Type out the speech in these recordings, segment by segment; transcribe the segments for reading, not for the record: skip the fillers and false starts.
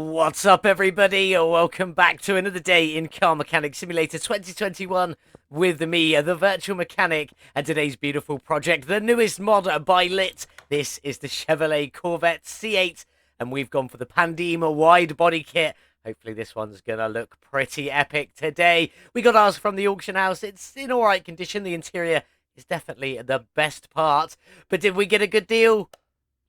What's up, everybody? Welcome back to another day in Car Mechanic Simulator 2021 with me, the Virtual Mechanic, and today's beautiful project, the newest mod by Lit. This is the Chevrolet Corvette C8, and we've gone for the Pandem wide body kit. Hopefully this one's going to look pretty epic today. We got ours from the auction house. It's in all right condition. The interior is definitely the best part. But did we get a good deal?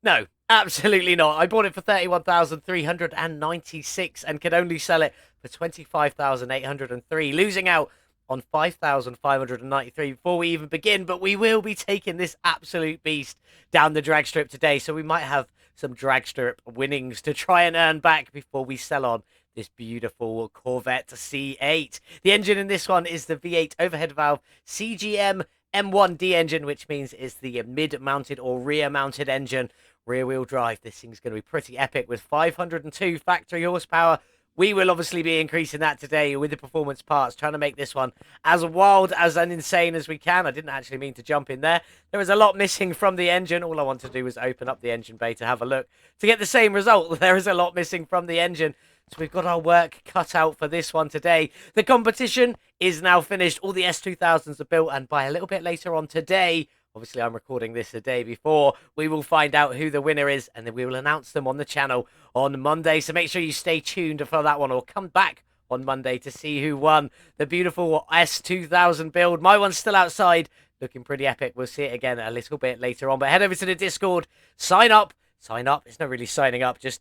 No, absolutely not. I bought it for 31,396 and could only sell it for 25,803, losing out on 5,593 before we even begin. But we will be taking this absolute beast down the drag strip today, so we might have some drag strip winnings to try and earn back before we sell on this beautiful Corvette C8. The engine in this one is the V8 overhead valve CGM M1D engine, which means it's the mid-mounted or rear-mounted engine. Rear-wheel drive. This thing's going to be pretty epic with 502 factory horsepower. We will obviously be increasing that today with the performance parts, trying to make this one as wild as and insane as we can. I didn't actually mean to jump in there. There is a lot missing from the engine. All I want to do is open up the engine bay to have a look to get the same result. There is a lot missing from the engine. So we've got our work cut out for this one today. The competition is now finished. All the S2000s are built, and by a little bit later on today, obviously I'm recording this the day before, we will find out who the winner is, and then we will announce them on the channel on Monday. So make sure you stay tuned for that one, or come back on Monday to see who won the beautiful S2000 build. My one's still outside, looking pretty epic. We'll see it again a little bit later on. But head over to the Discord, sign up. Sign up. It's not really signing up, just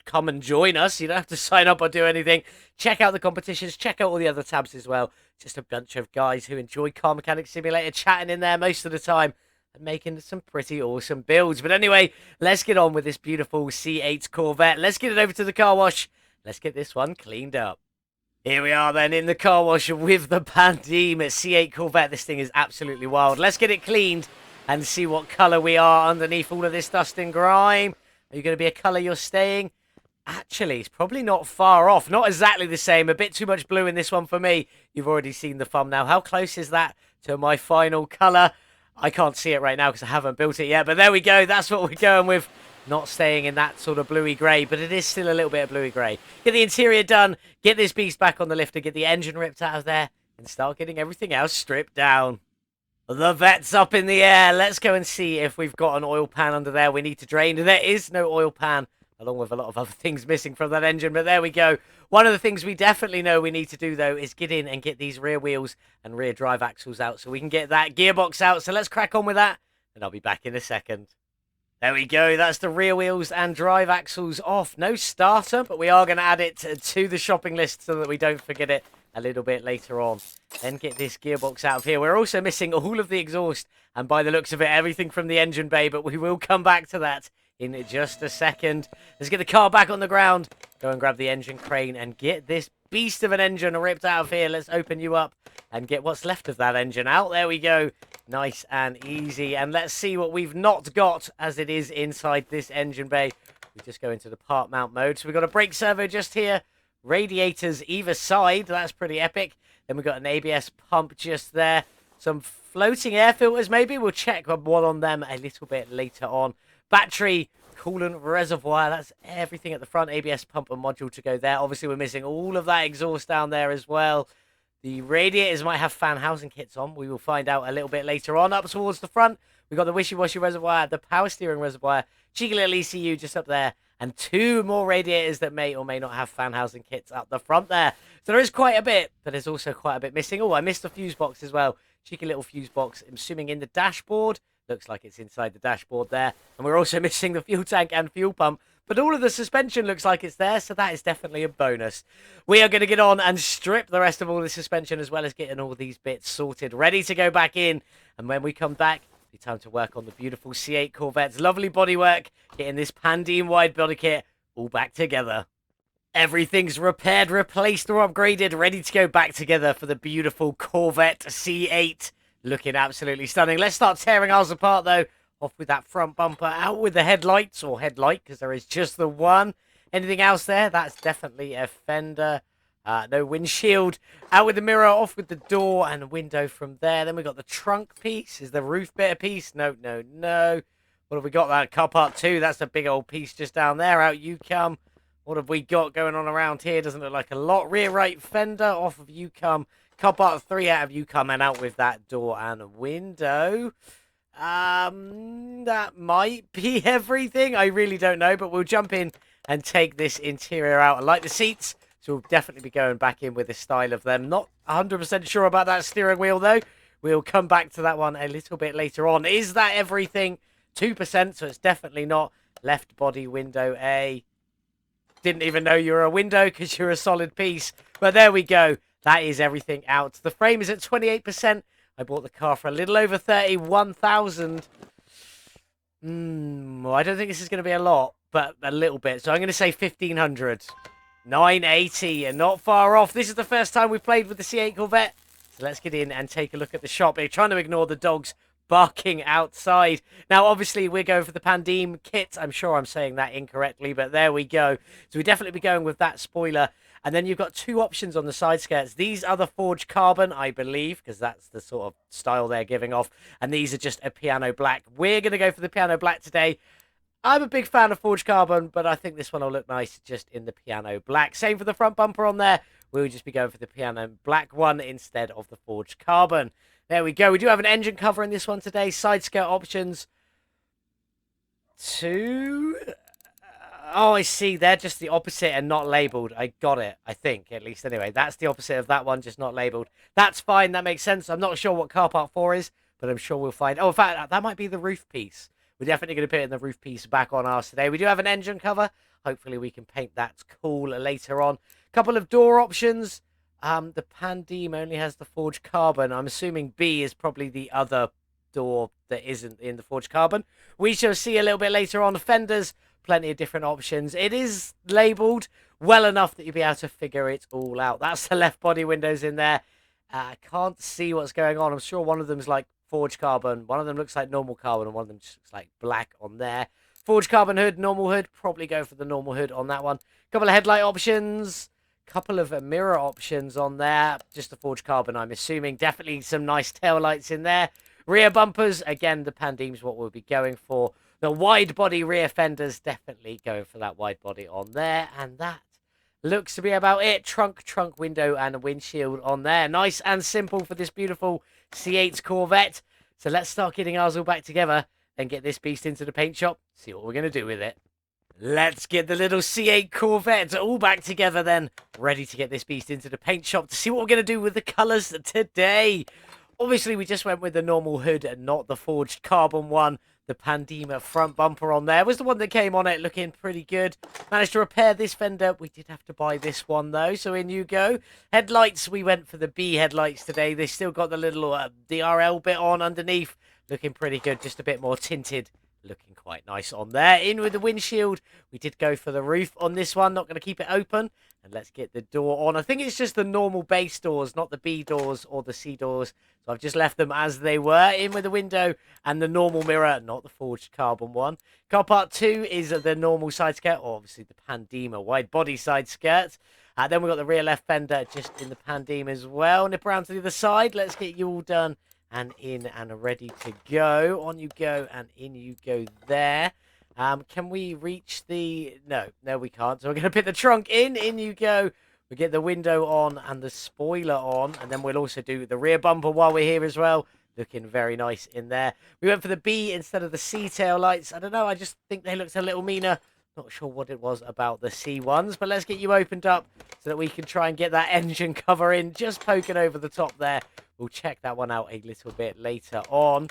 come and join us. You don't have to sign up or do anything. Check out the competitions. Check out all the other tabs as well. Just a bunch of guys who enjoy Car Mechanic Simulator chatting in there most of the time and making some pretty awesome builds. But anyway, let's get on with this beautiful C8 Corvette. Let's get it over to the car wash. Let's get this one cleaned up. Here we are then in the car wash with the Pandem C8 Corvette. This thing is absolutely wild. Let's get it cleaned and see what colour we are underneath all of this dust and grime. Are you going to be a colour you're staying? Actually, it's probably not far off. Not exactly the same. A bit too much blue in this one for me. You've already seen the thumbnail. How close is that to my final colour? I can't see it right now because I haven't built it yet. But there we go. That's what we're going with. Not staying in that sort of bluey grey, but it is still a little bit of bluey grey. Get the interior done. Get this beast back on the lifter. Get the engine ripped out of there. And start getting everything else stripped down. The vet's up in the air. Let's go and see if we've got an oil pan under there we need to drain. There is no oil pan, along with a lot of other things missing from that engine. But there we go. One of the things we definitely know we need to do, though, is get in and get these rear wheels and rear drive axles out so we can get that gearbox out. So let's crack on with that, and I'll be back in a second. There we go. That's the rear wheels and drive axles off. No starter, but we are going to add it to the shopping list so that we don't forget it a little bit later on. Then get this gearbox out of here. We're also missing all of the exhaust, and by the looks of it, everything from the engine bay, but we will come back to that in just a second. Let's get the car back on the ground. Go and grab the engine crane and get this beast of an engine ripped out of here. Let's open you up and get what's left of that engine out. There we go. Nice and easy. And let's see what we've not got as it is inside this engine bay. We just go into the part mount mode. So we've got a brake servo just here. Radiators either side. That's pretty epic. Then we've got an ABS pump just there. Some floating air filters maybe. We'll check one on them a little bit later on. Battery, coolant reservoir, that's everything at the front. ABS pump and module to go there. Obviously, we're missing all of that exhaust down there as well. The radiators might have fan housing kits on. We will find out a little bit later on. Up towards the front, we've got the wishy-washy reservoir, the power steering reservoir, cheeky little ECU just up there, and two more radiators that may or may not have fan housing kits up the front there. So there is quite a bit, but there's also quite a bit missing. Oh, I missed the fuse box as well. Cheeky little fuse box, I'm assuming in the dashboard. Looks like it's inside the dashboard there. And we're also missing the fuel tank and fuel pump. But all of the suspension looks like it's there, so that is definitely a bonus. We are going to get on and strip the rest of all the suspension as well as getting all these bits sorted, ready to go back in. And when we come back, it'll be time to work on the beautiful C8 Corvette's lovely bodywork, getting this Pandem wide body kit all back together. Everything's repaired, replaced or upgraded, ready to go back together for the beautiful Corvette C8. Looking absolutely stunning. Let's start tearing ours apart, though. Off with that front bumper. Out with the headlights, or headlight, because there is just the one. Anything else there? That's definitely a fender. No windshield. Out with the mirror. Off with the door and window from there. Then we've got the trunk piece. Is the roof bit a piece? No, no, no. What have we got? That car part 2. That's a big old piece just down there. Out you come. What have we got going on around here? Doesn't look like a lot. Rear right fender, off of you come. Car part 3 out of you come, and out with that door and window. That might be everything. I really don't know, but we'll jump in and take this interior out. I like the seats, so we'll definitely be going back in with the style of them. Not 100% sure about that steering wheel, though. We'll come back to that one a little bit later on. Is that everything? 2%, so it's definitely not. Left body window A. Didn't even know you were a window because you're a solid piece. But there we go. That is everything out. The frame is at 28%. I bought the car for a little over 31,000. I don't think this is going to be a lot, but a little bit. So I'm going to say 1,500. 980, and not far off. This is the first time we've played with the C8 Corvette. So let's get in and take a look at the shop. We're trying to ignore the dogs barking outside. Now, obviously, we're going for the Pandem kit. I'm sure I'm saying that incorrectly, but there we go. So we'll definitely be going with that spoiler. And then you've got two options on the side skirts. These are the forged carbon, I believe, because that's the sort of style they're giving off. And these are just a piano black. We're going to go for the piano black today. I'm a big fan of forged carbon, but I think this one will look nice just in the piano black. Same for the front bumper on there. We'll just be going for the piano black one instead of the forged carbon. There we go. We do have an engine cover in this one today. Side skirt options. Two. Oh, I see. They're just the opposite and not labelled. I got it, I think, at least. Anyway, that's the opposite of that one, just not labelled. That's fine. That makes sense. I'm not sure what car part 4 is, but I'm sure we'll find... Oh, in fact, that might be the roof piece. We're definitely going to put in the roof piece back on ours today. We do have an engine cover. Hopefully, we can paint that cool later on. Couple of door options. The Pandem only has the forged carbon. I'm assuming B is probably the other door that isn't in the forged carbon. We shall see a little bit later on. Fenders, plenty of different options. It is labelled well enough that you'll be able to figure it all out. That's the left body windows in there. I can't see what's going on. I'm sure one of them's like forged carbon. One of them looks like normal carbon, and one of them just looks like black on there. Forged carbon hood, normal hood. Probably go for the normal hood on that one. Couple of headlight options. Couple of mirror options on there. Just the forged carbon, I'm assuming. Definitely some nice tail lights in there. Rear bumpers. Again, the Pandem's what we'll be going for. The wide body rear fenders. Definitely going for that wide body on there. And that looks to be about it. Trunk, window, and a windshield on there. Nice and simple for this beautiful C8 Corvette. So let's start getting ours all back together and get this beast into the paint shop. See what we're going to do with it. Let's get the little C8 Corvette all back together then. Ready to get this beast into the paint shop to see what we're going to do with the colours today. Obviously, we just went with the normal hood and not the forged carbon one. The Pandem front bumper on there was the one that came on it, looking pretty good. Managed to repair this fender. We did have to buy this one, though, so in you go. Headlights, we went for the B headlights today. They still got the little DRL bit on underneath. Looking pretty good, just a bit more tinted. Looking quite nice on there. In with the windshield. We did go for the roof on this one. Not going to keep it open. And let's get the door on. I think it's just the normal base doors, not the B doors or the C doors. So I've just left them as they were. In with the window and the normal mirror, not the forged carbon one. Car part 2 is the normal side skirt, or obviously the Pandem wide body side skirt. Then we've got the rear left fender just in the Pandem as well. Nip around to the other side. Let's get you all done and in and ready to go. On you go and in you go there. Can we reach the... No, we can't. So we're going to put the trunk in you go. We get the window on and the spoiler on. And then we'll also do the rear bumper while we're here as well. Looking very nice in there. We went for the B instead of the C tail lights. I don't know. I just think they looked a little meaner. Not sure what it was about the C ones. But let's get you opened up so that we can try and get that engine cover in. Just poking over the top there. We'll check that one out a little bit later on.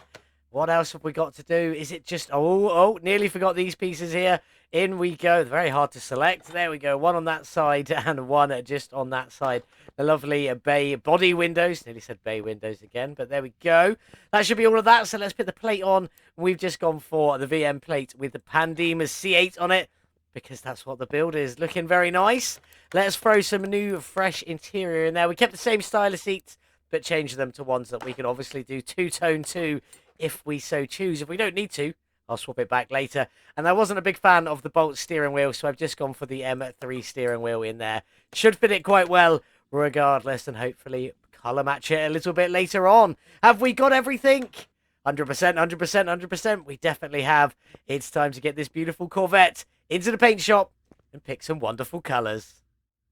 What else have we got to do? Is it just... Oh, nearly forgot these pieces here. In we go. Very hard to select. There we go. One on that side and one just on that side. The lovely bay body windows. Nearly said bay windows again, but there we go. That should be all of that. So let's put the plate on. We've just gone for the VM plate with the Pandem C8 on it, because that's what the build is. Looking very nice. Let's throw some new, fresh interior in there. We kept the same style of seats, but change them to ones that we can obviously do two-tone to if we so choose. If we don't need to, I'll swap it back later. And I wasn't a big fan of the Bolt steering wheel, so I've just gone for the M3 steering wheel in there. Should fit it quite well regardless, and hopefully colour match it a little bit later on. Have we got everything? 100%, 100%, 100%. We definitely have. It's time to get this beautiful Corvette into the paint shop and pick some wonderful colours.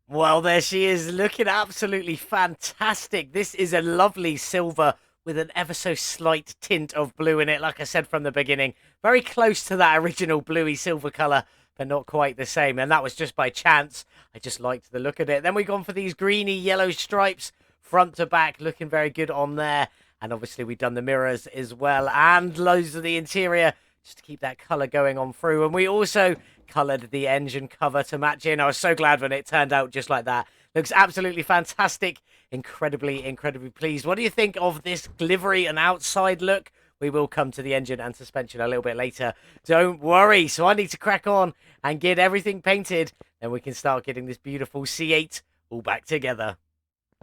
Well, there she is, looking absolutely fantastic. This is a lovely silver with an ever so slight tint of blue in it, like I said from the beginning. Very close to that original bluey silver colour, but not quite the same. And that was just by chance. I just liked the look of it. Then we've gone for these greeny yellow stripes, front to back, looking very good on there. And obviously we've done the mirrors as well, and loads of the interior, just to keep that colour going on through. And we also coloured the engine cover to match in. I was so glad when it turned out just like that. Looks absolutely fantastic. Incredibly, incredibly pleased. What do you think of this livery and outside look? We will come to the engine and suspension a little bit later. Don't worry. So I need to crack on and get everything painted. Then we can start getting this beautiful C8 all back together.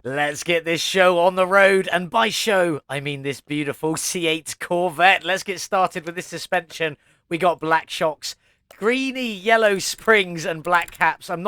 Let's get this show on the road, and by show, I mean this beautiful C8 Corvette. Let's get started with this suspension. We got black shocks, greeny yellow springs, and black caps. I'm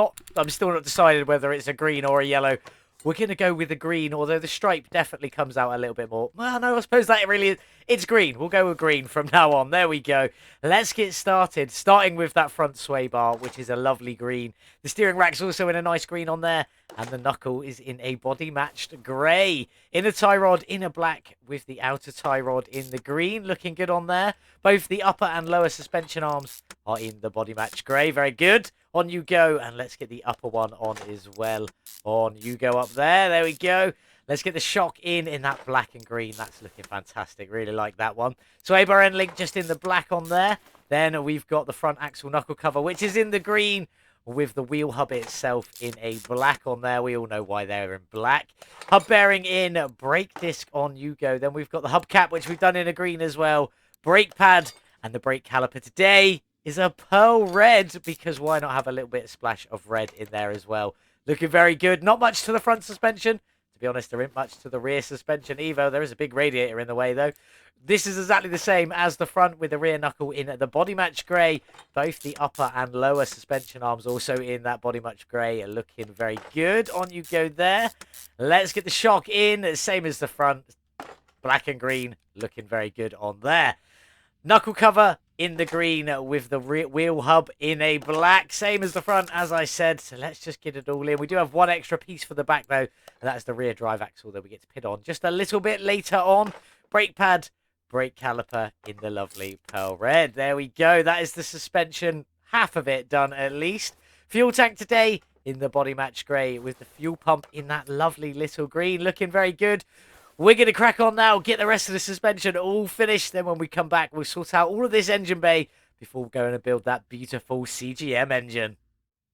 still not decided whether it's a green or a yellow. We're going to go with the green, although the stripe definitely comes out a little bit more. Well, no, I suppose that really is. It's green. We'll go with green from now on. There we go. Let's get started, starting with that front sway bar, which is a lovely green. The steering rack's also in a nice green on there, and the knuckle is in a body-matched grey. Inner tie rod in a black with the outer tie rod in the green, looking good on there. Both the upper and lower suspension arms are in the body-matched grey. Very good. On you go, and let's get the upper one on as well. On you go up there. There we go. Let's get the shock in that black and green. That's looking fantastic. Really like that one. Sway bar end link just in the black on there. Then we've got the front axle knuckle cover, which is in the green, with the wheel hub itself in a black on there. We all know why they're in black. Hub bearing in, brake disc on you go. Then we've got the hubcap, which we've done in a green as well. Brake pad and the brake caliper today is a pearl red, because why not have a little bit of splash of red in there as well. Looking very good. Not much to the front suspension. To be honest, there isn't much to the rear suspension either. There is a big radiator in the way though. This is exactly the same as the front, with the rear knuckle in the body match grey. Both the upper and lower suspension arms also in that body match grey. Looking very good. On you go there. Let's get the shock in. Same as the front. Black and green. Looking very good on there. Knuckle cover in the green with the rear wheel hub in a black. Same as the front, as I said. So let's just get it all in. We do have one extra piece for the back, though. And that's the rear drive axle that we get to pit on just a little bit later on. Brake pad, brake caliper in the lovely pearl red. There we go. That is the suspension. Half of it done, at least. Fuel tank today in the body match grey, with the fuel pump in that lovely little green. Looking very good. We're going to crack on now, get the rest of the suspension all finished. Then when we come back, we'll sort out all of this engine bay before going to build that beautiful CGM engine.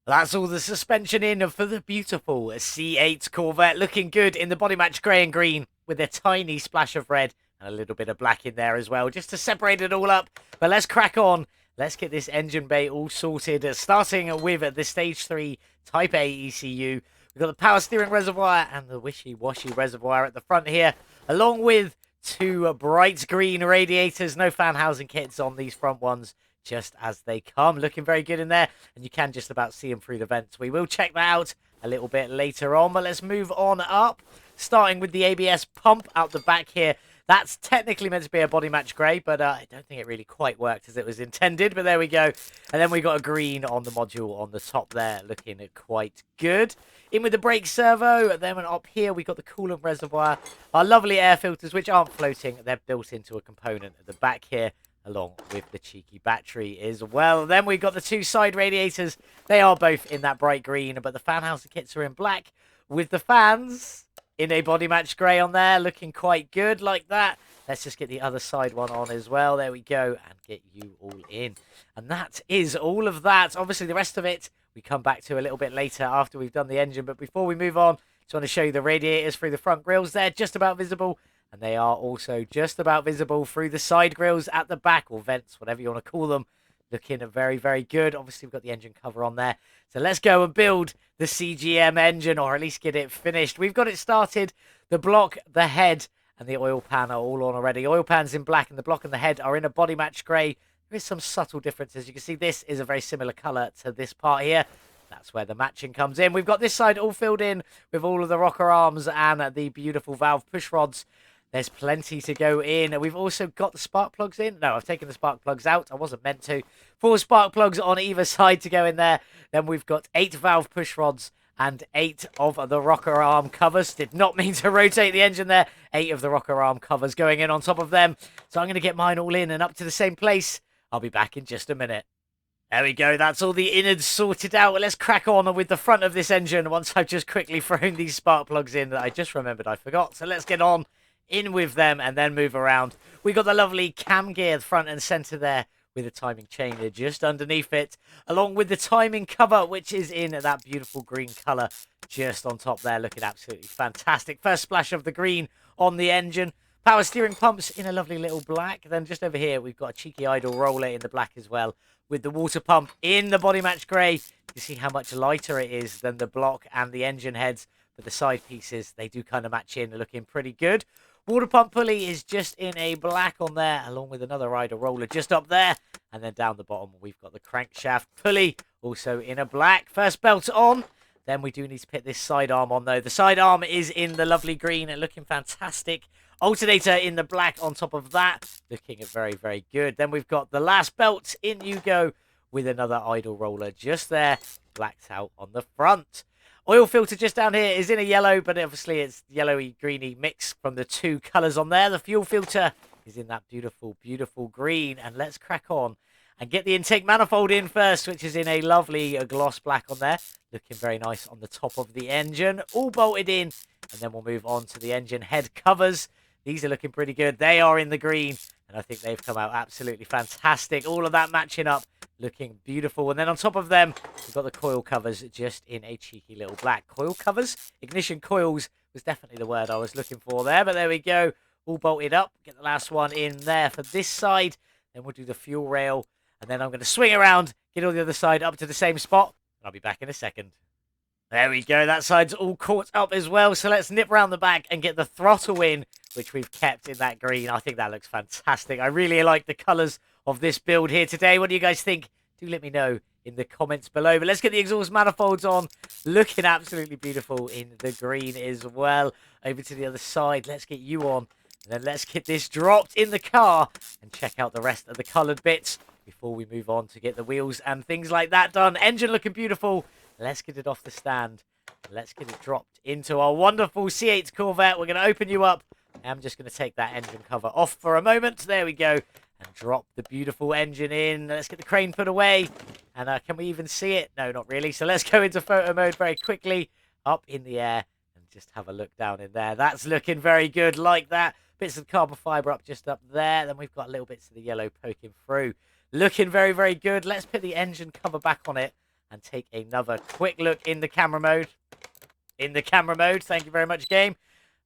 That's all the suspension in for the beautiful C8 Corvette. Looking good in the body match grey and green, with a tiny splash of red and a little bit of black in there as well, just to separate it all up. But let's crack on. Let's get this engine bay all sorted, starting with the Stage 3 Type A ECU. We've got the power steering reservoir and the wishy-washy reservoir at the front here, along with two bright green radiators. No fan housing kits on these front ones, just as they come. Looking very good in there, and you can just about see them through the vents. We will check that out a little bit later on, but let's move on up, starting with the ABS pump out the back here. That's technically meant to be a body match grey, but I don't think it really quite worked as it was intended, but there we go. And then we got a green on the module on the top there, looking quite good. In with the brake servo, then up here we got the coolant reservoir, our lovely air filters, which aren't floating. They're built into a component at the back here, along with the cheeky battery as well. Then we've got the two side radiators. They are both in that bright green, but the fan housing kits are in black, with the fans in a body match grey on there, looking quite good like that. Let's just get the other side one on as well. There we go, and get you all in. And that is all of that. Obviously, the rest of it we come back to a little bit later after we've done the engine. But before we move on, just want to show you the radiators through the front grills. They're just about visible, and they are also just about visible through the side grills at the back, or vents, whatever you want to call them. Looking very, very good. Obviously, we've got the engine cover on there. So let's go and build the CGM engine, or at least get it finished. We've got it started. The block, the head, and the oil pan are all on already. Oil pan's in black, and the block and the head are in a body match grey. There is some subtle differences. You can see this is a very similar colour to this part here. That's where the matching comes in. We've got this side all filled in with all of the rocker arms and the beautiful valve push rods. There's plenty to go in. We've also got the spark plugs in. No, I've taken the spark plugs out. I wasn't meant to. 4 spark plugs on either side to go in there. Then we've got 8 valve push rods and 8 of the rocker arm covers. Did not mean to rotate the engine there. 8 of the rocker arm covers going in on top of them. So I'm going to get mine all in and up to the same place. I'll be back in just a minute. There we go. That's all the innards sorted out. Let's crack on with the front of this engine once I've just quickly thrown these spark plugs in that I just remembered I forgot. So let's get on in with them and then move around. We got the lovely cam gear front and center there with a timing chain just underneath it, along with the timing cover, which is in that beautiful green color just on top there, looking absolutely fantastic. First splash of the green on the engine. Power steering pumps in a lovely little black. Then just over here, we've got a cheeky idle roller in the black as well, with the water pump in the body match grey. You see how much lighter it is than the block and the engine heads, but the side pieces, they do kind of match in, looking pretty good. Water pump pulley is just in a black on there, along with another rider roller just up there. And then down the bottom, we've got the crankshaft pulley, also in a black. First belt on. Then we do need to put this sidearm on, though. The sidearm is in the lovely green and looking fantastic. Alternator in the black on top of that, looking very, very good. Then we've got the last belt. In you go with another idle roller just there, blacked out on the front. Oil filter just down here is in a yellow, but obviously it's yellowy, greeny mix from the 2 colours on there. The fuel filter is in that beautiful, beautiful green. And let's crack on and get the intake manifold in first, which is in a lovely gloss black on there. Looking very nice on the top of the engine. All bolted in. And then we'll move on to the engine head covers. These are looking pretty good. They are in the green. And I think they've come out absolutely fantastic. All of that matching up, looking beautiful. And then on top of them, we've got the coil covers just in a cheeky little black. Coil covers? Ignition coils was definitely the word I was looking for there. But there we go. All bolted up. Get the last one in there for this side. Then we'll do the fuel rail. And then I'm going to swing around, get all the other side up to the same spot. I'll be back in a second. There we go. That side's all caught up as well. So let's nip around the back and get the throttle in, which we've kept in that green. I think that looks fantastic. I really like the colours of this build here today. What do you guys think? Do let me know in the comments below. But let's get the exhaust manifolds on. Looking absolutely beautiful in the green as well. Over to the other side. Let's get you on. And then let's get this dropped in the car and check out the rest of the coloured bits before we move on to get the wheels and things like that done. Engine looking beautiful. Let's get it off the stand. Let's get it dropped into our wonderful C8 Corvette. We're going to open you up. I'm just going to take that engine cover off for a moment. There we go. And drop the beautiful engine in. Let's get the crane put away. And can we even see it? No, not really. So let's go into photo mode very quickly. Up in the air. And just have a look down in there. That's looking very good like that. Bits of carbon fibre up just up there. Then we've got little bits of the yellow poking through. Looking very, very good. Let's put the engine cover back on it. And take another quick look in the camera mode. In the camera mode. Thank you very much, game.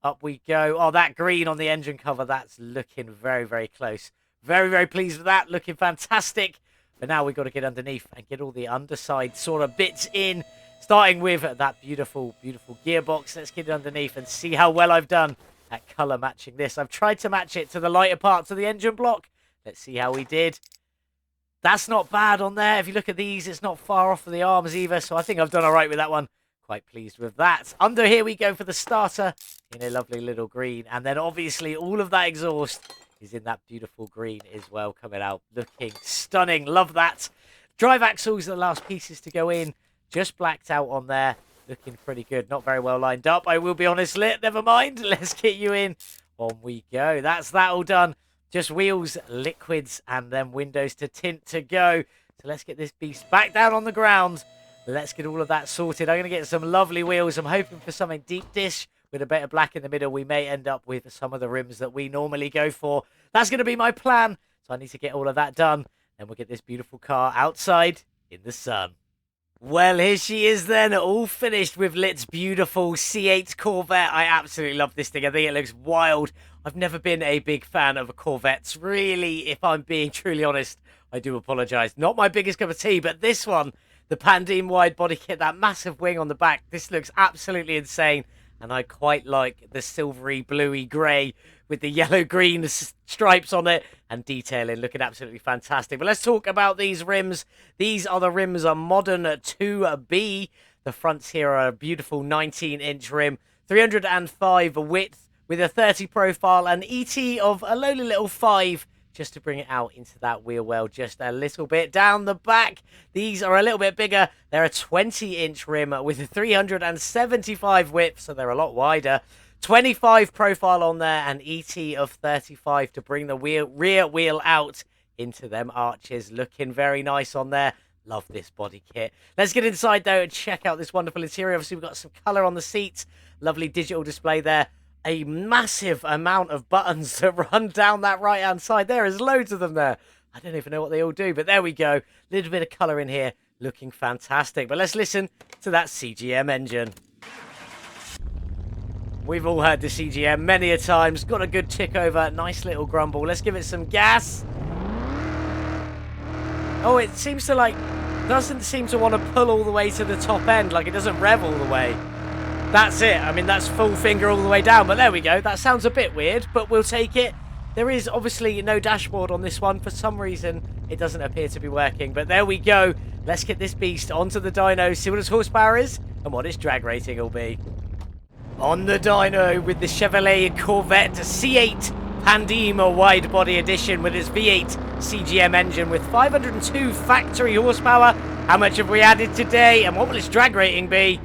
Up we go. Oh, that green on the engine cover. That's looking very, very close. Very, very pleased with that. Looking fantastic. But now we've got to get underneath and get all the underside sort of bits in. Starting with that beautiful, beautiful gearbox. Let's get it underneath and see how well I've done at colour matching this. I've tried to match it to the lighter parts of the engine block. Let's see how we did. That's not bad on there. If you look at these, it's not far off of the arms either. So I think I've done all right with that one. Quite pleased with that. Under here we go for the starter in a lovely little green. And then obviously all of that exhaust is in that beautiful green as well, coming out. Looking stunning. Love that. Drive axles are the last pieces to go in. Just blacked out on there. Looking pretty good. Not very well lined up, I will be honest. Never mind. Let's get you in. On we go. That's that all done. Just wheels, liquids, and then windows to tint to go. So let's get this beast back down on the ground. Let's get all of that sorted. I'm going to get some lovely wheels. I'm hoping for something deep dish with a bit of black in the middle. We may end up with some of the rims that we normally go for. That's going to be my plan. So I need to get all of that done. Then we'll get this beautiful car outside in the sun. Well, here she is then, all finished with Lit's beautiful C8 Corvette. I absolutely love this thing. I think it looks wild. I've never been a big fan of Corvettes. Really, if I'm being truly honest, I do apologise. Not my biggest cup of tea, but this one, the Pandem wide body kit, that massive wing on the back, this looks absolutely insane. And I quite like the silvery, bluey grey with the yellow-green stripes on it and detailing, looking absolutely fantastic. But let's talk about these rims. These are the rims are modern 2B. The fronts here are a beautiful 19-inch rim, 305 width, with a 30 profile, an ET of a lowly little 5, just to bring it out into that wheel well just a little bit. Down the back, these are a little bit bigger. They're a 20-inch rim with a 375 width, so they're a lot wider. 25 profile on there, and ET of 35 to bring the rear wheel out into them arches. Looking very nice on there. Love this body kit. Let's get inside, though, and check out this wonderful interior. Obviously, we've got some colour on the seats. Lovely digital display there. A massive amount of buttons that run down that right-hand side. There is loads of them there. I don't even know what they all do, but there we go. A little bit of colour in here. Looking fantastic. But let's listen to that CGM engine. We've all heard the CGM many a times. Got a good tick over. Nice little grumble. Let's give it some gas. Oh, it seems to doesn't seem to want to pull all the way to the top end. Like it doesn't rev all the way. That's it. I mean, that's full finger all the way down. But there we go. That sounds a bit weird, but we'll take it. There is obviously no dashboard on this one. For some reason, it doesn't appear to be working. But there we go. Let's get this beast onto the dyno, see what its horsepower is and what its drag rating will be. On the dyno with the Chevrolet Corvette C8 Pandem wide body edition with its V8 CGM engine with 502 factory horsepower. How much have we added today and what will its drag rating be?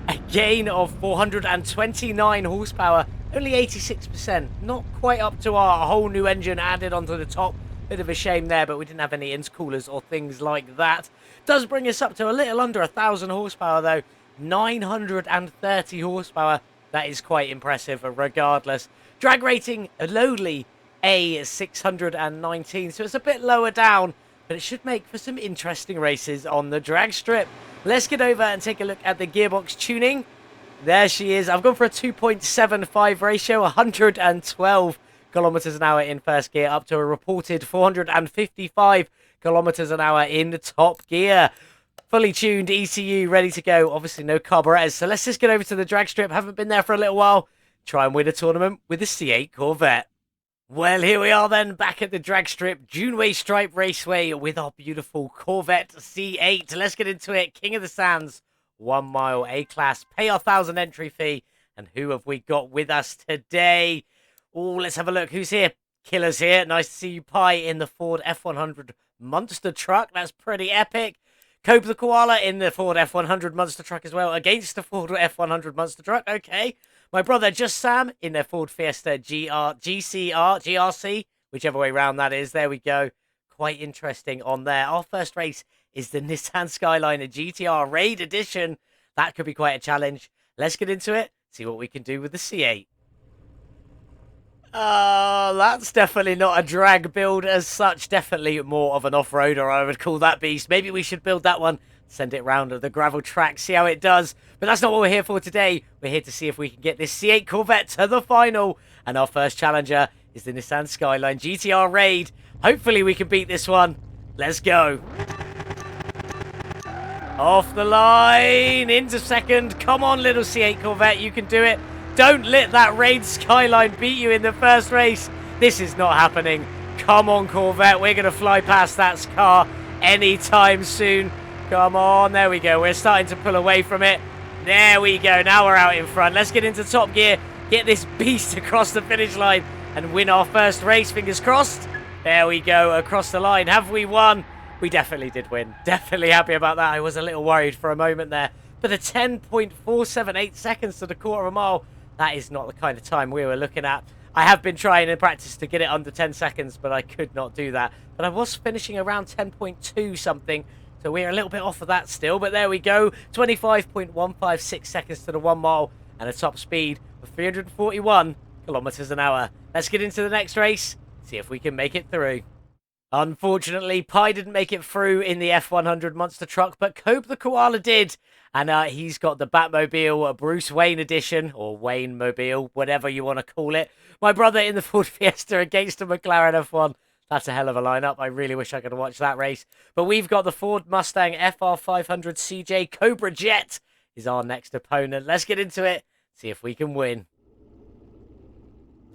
A gain of 429 horsepower, only 86%. Not quite up to our whole new engine added onto the top. Bit of a shame there, but we didn't have any intercoolers or things like that. Does bring us up to a little under 1,000 horsepower though. 930 horsepower. That is quite impressive regardless. Drag rating, a lowly A619, so it's a bit lower down, but it should make for some interesting races on the drag strip. Let's get over and take a look at the gearbox tuning. There she is. I've gone for a 2.75 ratio, 112 kilometers an hour in first gear, up to a reported 455 kilometers an hour in the top gear. Fully tuned ECU, ready to go. Obviously no carburetors, so let's just get over to the drag strip. Haven't been there for a little while. Try and win a tournament with the C8 Corvette. Well, here we are then, back at the drag strip, Juneway Stripe Raceway with our beautiful Corvette C8. Let's get into it. King of the Sands, 1 mile A-class, pay our 1,000 entry fee. And who have we got with us today? Oh, let's have a look. Who's here? Killer's here. Nice to see you, Pi, in the Ford F100 monster truck. That's pretty epic. Cope the Koala in the Ford F100 monster truck as well, against the Ford F100 monster truck. Okay. My brother, Just Sam, in their Ford Fiesta GRC, whichever way round that is. There we go. Quite interesting on there. Our first race is the Nissan Skyliner GTR Raid Edition. That could be quite a challenge. Let's get into it, see what we can do with the C8. That's definitely not a drag build as such. Definitely more of an off-roader, I would call that beast. Maybe we should build that one, send it round the gravel track, see how it does. But that's not what we're here for today. We're here to see if we can get this C8 Corvette to the final. And our first challenger is the Nissan Skyline GTR Raid. Hopefully we can beat this one. Let's go. Off the line, into second. Come on, little C8 Corvette, you can do it. Don't let that Raid Skyline beat you in the first race. This is not happening. Come on, Corvette. We're going to fly past that car anytime soon. Come on. There we go. We're starting to pull away from it. There we go. Now we're out in front. Let's get into top gear. Get this beast across the finish line and win our first race. Fingers crossed. There we go. Across the line. Have we won? We definitely did win. Definitely happy about that. I was a little worried for a moment there. But a 10.478 seconds to the quarter of a mile. That is not the kind of time we were looking at. I have been trying in practice to get it under 10 seconds, but I could not do that. But I was finishing around 10.2 something, so we're a little bit off of that still. But there we go, 25.156 seconds to the 1 mile and a top speed of 341 kilometers an hour. Let's get into the next race, see if we can make it through. Unfortunately, Pi didn't make it through in the F100 monster truck, but Cope the Koala did. And he's got the Batmobile Bruce Wayne edition, or Wayne Mobile, whatever you want to call it. My brother in the Ford Fiesta against a McLaren F1. That's a hell of a lineup. I really wish I could watch that race. But we've got the Ford Mustang FR500 CJ Cobra Jet is our next opponent. Let's get into it, see if we can win.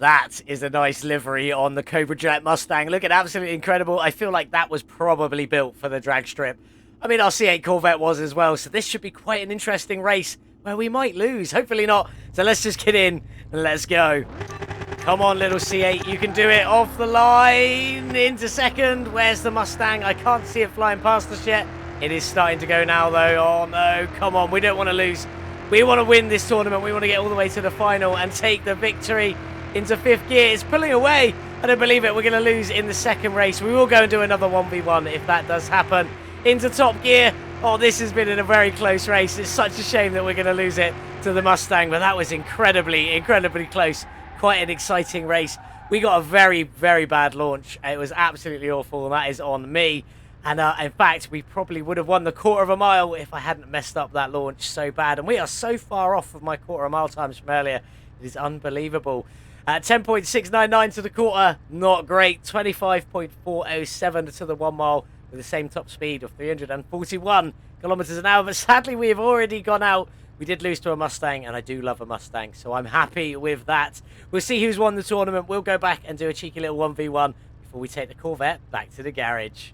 That is a nice livery on the Cobra Jet Mustang. Looking absolutely incredible. I feel like that was probably built for the drag strip. I mean, our C8 Corvette was as well, so this should be quite an interesting race where we might lose. Hopefully not. So let's just get in, Let's go. Come on, little C8. You can do it. Off the line. Into second. Where's the Mustang? I can't see it flying past us yet. It is starting to go now, though. Oh, no. Come on. We don't want to lose. We want to win this tournament. We want to get all the way to the final and take the victory into 5th gear. It's pulling away. I don't believe it. We're going to lose in the second race. We will go and do another 1v1 if that does happen. Into top gear. Oh, this has been a very close race. It's such a shame that we're going to lose it to the Mustang, but that was incredibly, incredibly close. Quite an exciting race. We got a very, very bad launch. It was absolutely awful, and that is on me. And in fact, we probably would have won the quarter of a mile if I hadn't messed up that launch so bad. And we are so far off of my quarter of a mile times from earlier. It is unbelievable. 10.699 to the quarter, not great. 25.407 to the 1 mile with the same top speed of 341 kilometers an hour. But sadly, we have already gone out. We did lose to a Mustang, and I do love a Mustang, so I'm happy with that. We'll see who's won the tournament. We'll go back and do a cheeky little 1v1 before we take the Corvette back to the garage.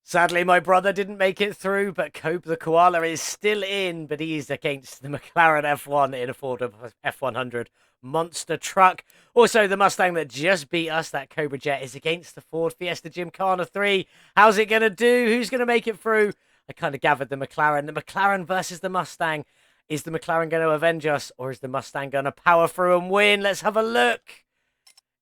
Sadly, my brother didn't make it through, but Cope the Koala is still in, but he is against the McLaren F1 in a Ford F100 monster truck. Also, the Mustang that just beat us, that Cobra Jet, is against the Ford Fiesta Gymkhana 3. How's it going to do? Who's going to make it through? I kind of gathered the McLaren. The McLaren versus the Mustang. Is the McLaren going to avenge us, or is the Mustang going to power through and win? Let's have a look.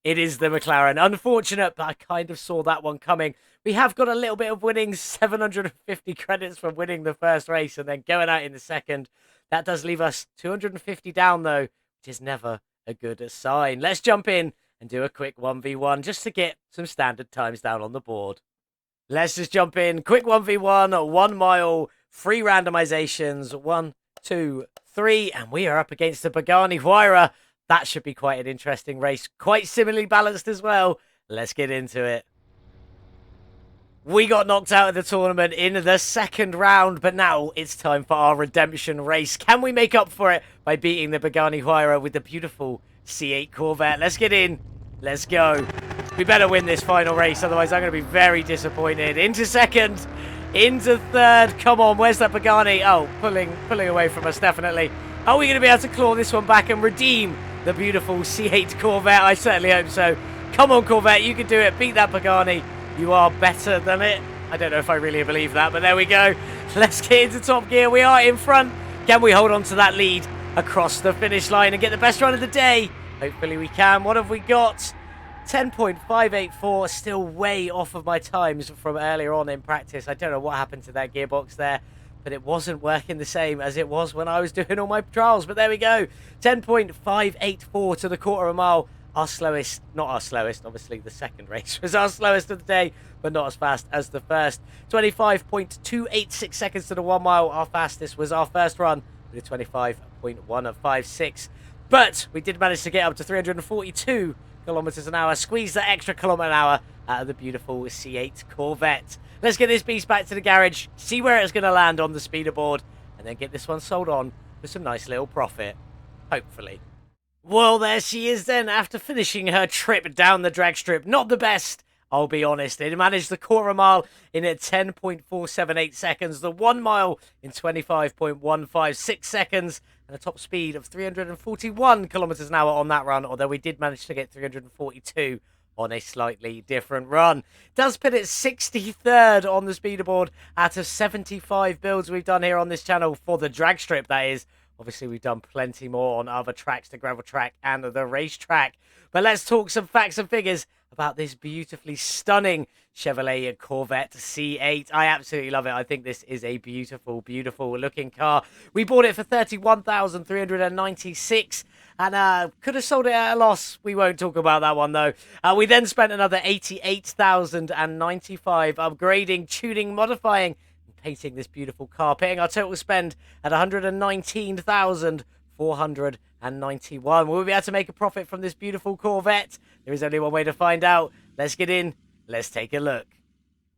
It is the McLaren. Unfortunate, but I kind of saw that one coming. We have got a little bit of winnings, 750 credits from winning the first race and then going out in the second. That does leave us 250 down, though, which is never a good sign. Let's jump in and do a quick 1v1 just to get some standard times down on the board. Let's just jump in. Quick 1v1, 1 mile, 3 randomizations, 1, 2, 3, and we are up against the Pagani Huayra. That should be quite an interesting race. Quite similarly balanced as well. Let's get into it. We got knocked out of the tournament in the second round, but now it's time for our redemption race. Can we make up for it by beating the Pagani Huayra with the beautiful C8 Corvette? Let's get in. Let's go. We better win this final race, otherwise I'm going to be very disappointed. Into second. Into third. Come on, where's that Pagani? Oh, pulling away from us, definitely. Are we going to be able to claw this one back and redeem the beautiful C8 Corvette? I certainly hope so. Come on, Corvette, you can do it. Beat that Pagani. You are better than it. I don't know if I really believe that, but there we go. Let's get into top gear. We are in front. Can we hold on to that lead across the finish line and get the best run of the day? Hopefully we can. What have we got? 10.584, still way off of my times from earlier on in practice. I don't know what happened to that gearbox there, but it wasn't working the same as it was when I was doing all my trials. But there we go. 10.584 to the quarter of a mile. Our slowest, not our slowest, obviously the second race was our slowest of the day, but not as fast as the first. 25.286 seconds to the 1 mile. Our fastest was our first run with a 25.156. But we did manage to get up to 342 kilometers an hour. Squeeze that extra kilometer an hour out of the beautiful C8 Corvette. Let's get this beast back to the garage, see where it's going to land on the speeder board, and then get this one sold on for some nice little profit. Hopefully. Well, there she is then, after finishing her trip down the drag strip. Not the best, I'll be honest. It managed the quarter mile in at 10.478 seconds, the 1 mile in 25.156 seconds, and a top speed of 341 kilometers an hour on that run, although we did manage to get 342 on a slightly different run. Does put it 63rd on the speeder board out of 75 builds we've done here on this channel for the drag strip, that is. Obviously, we've done plenty more on other tracks, the gravel track and the racetrack. But let's talk some facts and figures about this beautifully stunning Chevrolet Corvette C8. I absolutely love it. I think this is a beautiful, beautiful looking car. We bought it for $31,396 and could have sold it at a loss. We won't talk about that one, though. We then spent another $88,095 upgrading, tuning, modifying, painting this beautiful car, paying our total spend at $119,491. Will we be able to make a profit from this beautiful Corvette? There is only one way to find out. Let's get in. Let's take a look.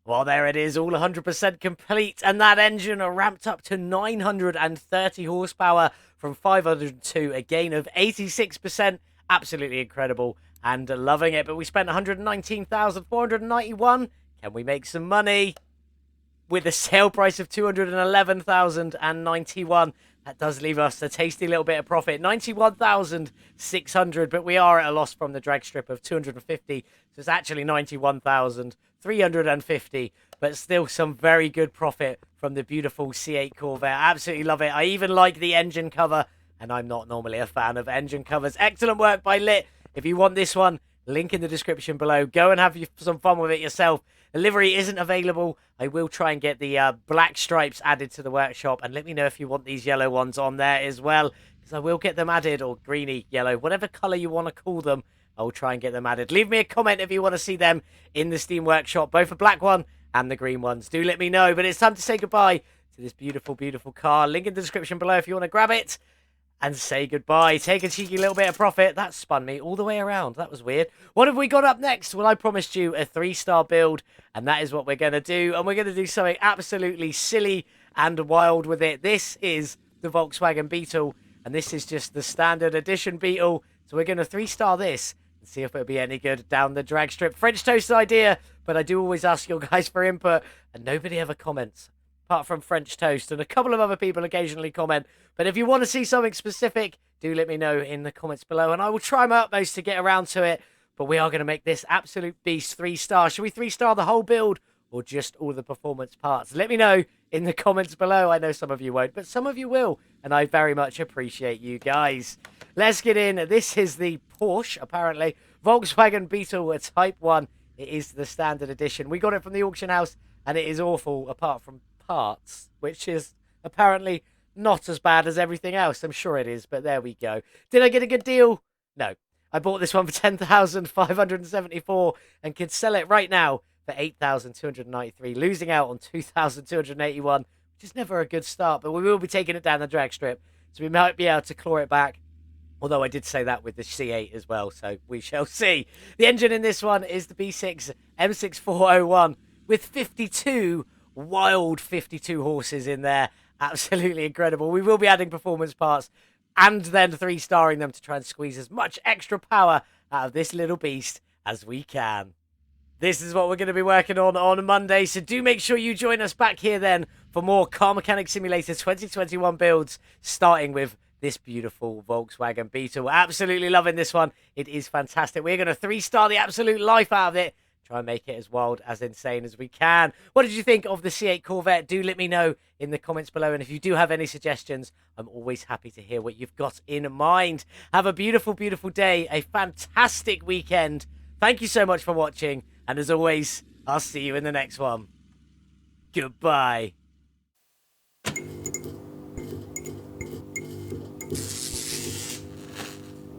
Well, there it is, all 100% complete, and that engine ramped up to 930 horsepower from 502, a gain of 86%. Absolutely incredible, and loving it. But we spent $119,491. Can we make some money? With a sale price of $211,091. That does leave us a tasty little bit of profit, 91,600, but we are at a loss from the drag strip of 250, so it's actually 91,350, but still some very good profit from the beautiful C8 Corvette. Absolutely love it. I even like the engine cover, and I'm not normally a fan of engine covers. Excellent work by Lit. If you want this one, link in the description below. Go and have some fun with it yourself. The livery isn't available. I will try and get the black stripes added to the workshop, and let me know if you want these yellow ones on there as well, because I will get them added, or greeny, yellow, whatever colour you want to call them. I will try and get them added. Leave me a comment if you want to see them in the Steam Workshop, both the black one and the green ones. Do let me know, but it's time to say goodbye to this beautiful, beautiful car. Link in the description below if you want to grab it. And say goodbye. Take a cheeky little bit of profit. That spun me all the way around. That was weird. What have we got up next? Well, I promised you a 3-star build, and that is what we're going to do. And we're going to do something absolutely silly and wild with it. This is the Volkswagen Beetle, and this is just the standard edition Beetle. So we're going to 3-star this and see if it'll be any good down the drag strip. French toast idea, but I do always ask your guys for input, and nobody ever comments. Apart from French Toast, and a couple of other people occasionally comment. But if you want to see something specific, do let me know in the comments below, and I will try my utmost to get around to it. But we are going to make this absolute beast 3-star. Should we 3-star the whole build, or just all the performance parts? Let me know in the comments below. I know some of you won't, but some of you will, and I very much appreciate you guys. Let's get in. This is the Porsche, apparently, Volkswagen Beetle, a Type 1. It is the standard edition. We got it from the auction house, and it is awful, apart from parts, which is apparently not as bad as everything else. I'm sure it is, but there we go. Did I get a good deal? No. I bought this one for 10,574 and could sell it right now for 8,293, losing out on 2,281, which is never a good start, but we will be taking it down the drag strip, so we might be able to claw it back. Although I did say that with the C8 as well, so we shall see. The engine in this one is the B6 M6401 with 52 wild 52 horses in there. Absolutely incredible. We will be adding performance parts and then 3-starring them to try and squeeze as much extra power out of this little beast as we can. This is what we're going to be working on Monday, so do make sure you join us back here then for more Car Mechanic Simulator 2021 builds, starting with this beautiful Volkswagen Beetle. Absolutely loving this one. It is fantastic. We're going to 3-star the absolute life out of it. Try and make it as wild, as insane as we can. What did you think of the C8 Corvette? Do let me know in the comments below. And if you do have any suggestions, I'm always happy to hear what you've got in mind. Have a beautiful, beautiful day. A fantastic weekend. Thank you so much for watching. And as always, I'll see you in the next one. Goodbye.